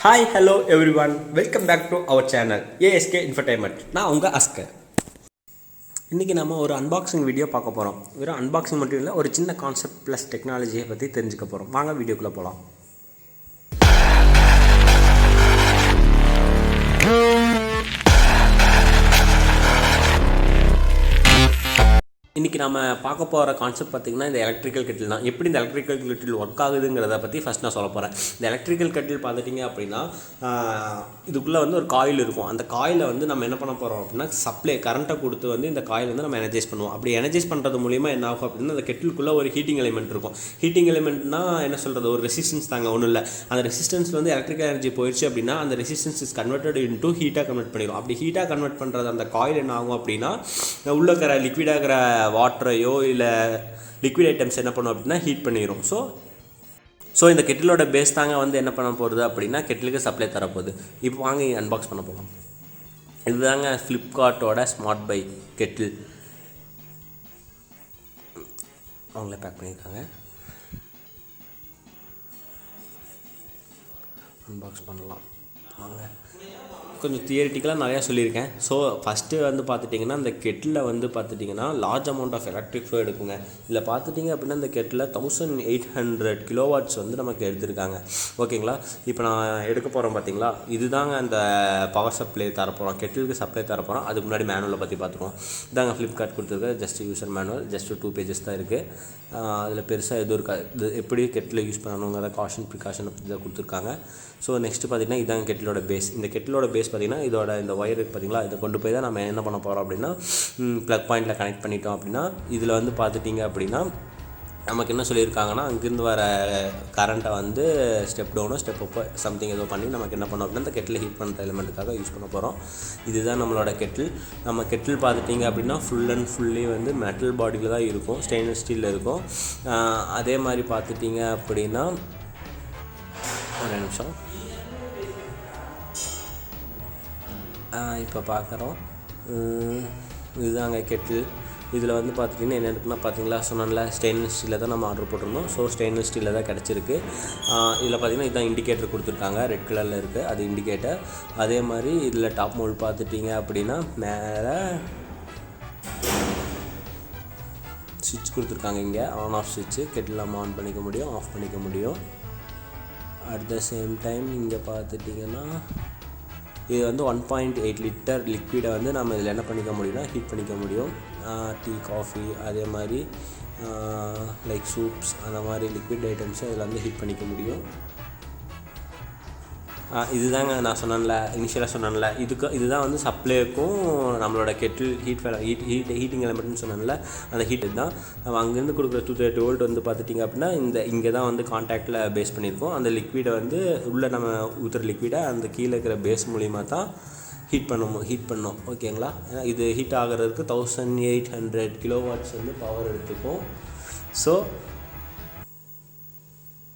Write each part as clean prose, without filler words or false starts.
Hi hello everyone, welcome back to our channel ASK infotainment. நான் உங்கள் அஸ்கர். இன்றைக்கி நம்ம ஒரு அன்பாக்சிங் வீடியோ பார்க்க போகிறோம். வெறும் அன்பாக்சிங் மட்டும் இல்லை, ஒரு சின்ன கான்செப்ட் ப்ளஸ் டெக்னாலஜியை பற்றி தெரிஞ்சுக்க போகிறோம். வாங்க வீடியோக்குள்ளே போகலாம். இன்றைக்கி நம்ம பார்க்க போகிற கான்செப்ட் பார்த்திங்கன்னா இந்த எலக்ட்ரிக்கல் கெட்டில் தான். எப்படி இந்த எலக்ட்ரிக்கல் கெட்டில் ஒர்க் ஆகுதுங்கிறத பற்றி ஃபஸ்ட் நான் சொல்ல போகிறேன். இந்த எலக்ட்ரிக்கல் கெட்டில் பார்த்துட்டிங்க அப்படின்னா இதுக்குள்ளே வந்து ஒரு காயில் இருக்கும். அந்த காயிலை வந்து நம்ம என்ன பண்ண போகிறோம் அப்படின்னா சப்ளை கரண்ட்டை கொடுத்து வந்து இந்த காயில் வந்து நம்ம எனர்ஜைஸ் பண்ணுவோம். அப்படி எனர்ஜைஸ் பண்ணுறது மூலிமா என்ன ஆகும் அப்படின்னா அந்த கெட்டிலுக்குள்ளே ஒரு ஹீட்டிங் எலிமெண்ட் இருக்கும். ஹீட்டிங் எலிமெண்ட்னா என்ன சொல்கிறது, ஒரு ரெசிஸ்டன்ஸ் தாங்க, ஒன்றும் இல்லை. அந்த ரெசிஸ்டன்ஸ் வந்து எலக்ட்ரிக்கல் எனர்ஜி போயிடுச்சு அப்படின்னா அந்த ரெசிஸ்டன்ஸ் இஸ் கன்வெர்டட் இன்டூ ஹீட்டாக கன்வெர்ட் பண்ணிடும். அப்படி ஹீட்டாக கன்வெர்ட் பண்ணுறது அந்த காயில் என்ன ஆகும் அப்படின்னா உள்ளே இருக்கிற லிக்விடாகிற வாட்டரையோ இல்லை லிக்விட் ஐட்டம்ஸ் என்ன பண்ணும் அப்படின்னா ஹீட் பண்ணிடும். ஸோ இந்த கெட்டிலோட பேஸ் தாங்க வந்து என்ன பண்ண போகிறது அப்படின்னா கெட்டிலுக்கு சப்ளை தரப்போகுது. இப்போ வாங்க அன்பாக்ஸ் பண்ண போகலாம். இதுதாங்க ஃப்ளிப்கார்ட்டோட ஸ்மார்ட் பை கெட்டில். அவங்களே பேக் பண்ணியிருக்காங்க. அன்பாக்ஸ் பண்ணலாம் வாங்க. கொஞ்சம் தியரிட்டிக்கலாக நிறையா சொல்லியிருக்கேன். ஸோ ஃபஸ்ட்டு வந்து பார்த்துட்டிங்கன்னா இந்த கெட்டில் வந்து பார்த்துட்டிங்கன்னா large amount of electric flow எடுக்குங்க. இதில் பார்த்துட்டிங்க அப்படின்னா இந்த கெட்டில் 1800 கிலோவாட்ஸ் வந்து நமக்கு எடுத்திருக்காங்க. ஓகேங்களா, இப்போ நான் எடுக்க போகிறோம் பார்த்தீங்களா, இதுதாங்க அந்த பவர் சப்ளை தரப்போகிறோம், கெட்டிலுக்கு சப்ளை தரப்போகிறோம். அதுக்கு முன்னாடி மேனுவலை பற்றி பார்த்துருவோம். இதாங்க ஃப்ளிப்கார்ட் கொடுத்துருக்க just user manual, just 2 pages தான் இருக்குது. அதில் பெருசாக எதுவும் இருக்காது. இது எப்படி கெட்டில் யூஸ் பண்ணணுங்கிற காஷன் ப்ரிகாஷன் அப்படி தான் கொடுத்துருக்காங்க. ஸோ நெக்ஸ்ட்டு பார்த்திங்கன்னா இதாங்க கெட்டிலோட பேஸ். இந்த கெட்டிலோட பேஸ் பார்த்திங்கன்னா இதோட இந்த ஒயர் இருக்குது பார்த்திங்களா, இதை கொண்டு போய் தான் நம்ம என்ன பண்ண போகிறோம் அப்படின்னா ப்ளக் பாயிண்டில் கனெக்ட் பண்ணிட்டோம் அப்படின்னா இதில் வந்து பார்த்துட்டிங்க அப்படின்னா நமக்கு என்ன சொல்லியிருக்காங்கன்னா அங்கேருந்து வர கரண்ட்டை வந்து ஸ்டெப் டவுனோ ஸ்டெப் அப்போ சம்திங் ஏதோ பண்ணி நமக்கு என்ன பண்ணோம் அப்படின்னா இந்த கெட்டில் ஹீட் பண்ணுற எலிமெண்ட்டுக்காக யூஸ் பண்ண போகிறோம். இதுதான் நம்மளோட கெட்டில். நம்ம கெட்டில் பார்த்துட்டிங்க அப்படின்னா ஃபுல் அண்ட் ஃபுல்லி வந்து மெட்டல் பாடியில் தான் இருக்கும், ஸ்டெயின்லெஸ் ஸ்டீலில் இருக்கும். அதே மாதிரி பார்த்துட்டிங்க அப்படின்னா ஒரு நிமிஷம் இப்போ பார்க்குறோம். இதுதாங்க கெட்டில். இதில் வந்து பார்த்துட்டிங்கன்னா என்ன இருக்குன்னா பார்த்தீங்களா, சொன்னால ஸ்டெயின்லெஸ் ஸ்டீலில் தான் நம்ம ஆர்டர் போட்டிருந்தோம். ஸோ ஸ்டெயின்லெஸ் ஸ்டீலில் தான் கிடச்சிருக்கு. இதில் பார்த்திங்கன்னா இதுதான் இண்டிகேட்டர் கொடுத்துருக்காங்க, ரெட் கலரில் இருக்குது, அது இண்டிகேட்டர். அதே மாதிரி இதில் டாப் மோல்ட் பார்த்துட்டிங்க அப்படின்னா மேலே சுவிட்ச் கொடுத்துருக்காங்க. இங்கே ஆன் ஆஃப் சுவிட்சு, கெட்டில் நம்ம ஆன் பண்ணிக்க முடியும், ஆஃப் பண்ணிக்க முடியும். அட் த சேம் டைம் இங்கே பார்த்துட்டிங்கன்னா இது வந்து 1.8 லிட்டர் லிக்விடை வந்து நம்ம இதில் என்ன பண்ணிக்க முடியும்னா ஹீட் பண்ணிக்க முடியும். டீ, காஃபி, அதே மாதிரி லைக் சூப்ஸ், அந்த மாதிரி லிக்விட் ஐட்டம்ஸை இதில் வந்து ஹீட் பண்ணிக்க முடியும். இதுதாங்க நான் சொன்னேன்ல, இனிஷியலாக சொன்னேன்ல, இதுதான் வந்து சப்ளைக்கும் நம்மளோட கெட்டில் ஹீட்டிங் எலிமெண்ட்னு சொன்னேன்ல, அந்த ஹீட் தான் நம்ம அங்கேருந்து கொடுக்குற 230 வோல்ட் வந்து பார்த்துட்டிங்க அப்படின்னா இங்கே தான் வந்து கான்டாக்டில் பேஸ் பண்ணியிருக்கோம். அந்த லிக்விடை வந்து உள்ளே நம்ம ஊற்றுற லிக்விடை அந்த கீழே இருக்கிற பேஸ் மூலிமா தான் ஹீட் பண்ணோம். ஓகேங்களா, ஏன்னா இது ஹீட் ஆகிறதுக்கு 1800 கிலோவாட்ஸ் வந்து பவர் எடுத்துக்கும். ஸோ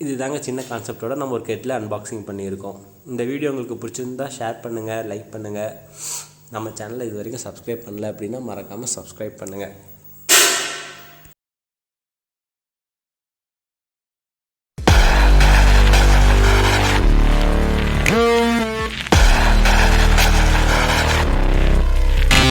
இது தாங்க சின்ன கான்செப்டோட நம்ம ஒரு கெட்டில் அன்பாக்சிங் பண்ணியிருக்கோம். இந்த வீடியோ உங்களுக்கு பிடிச்சிருந்தால் ஷேர் பண்ணுங்கள், லைக் பண்ணுங்கள். நம்ம சேனலை இது வரைக்கும் சப்ஸ்கிரைப் பண்ணல அப்படின்னா மறக்காமல் சப்ஸ்கிரைப் பண்ணுங்கள்.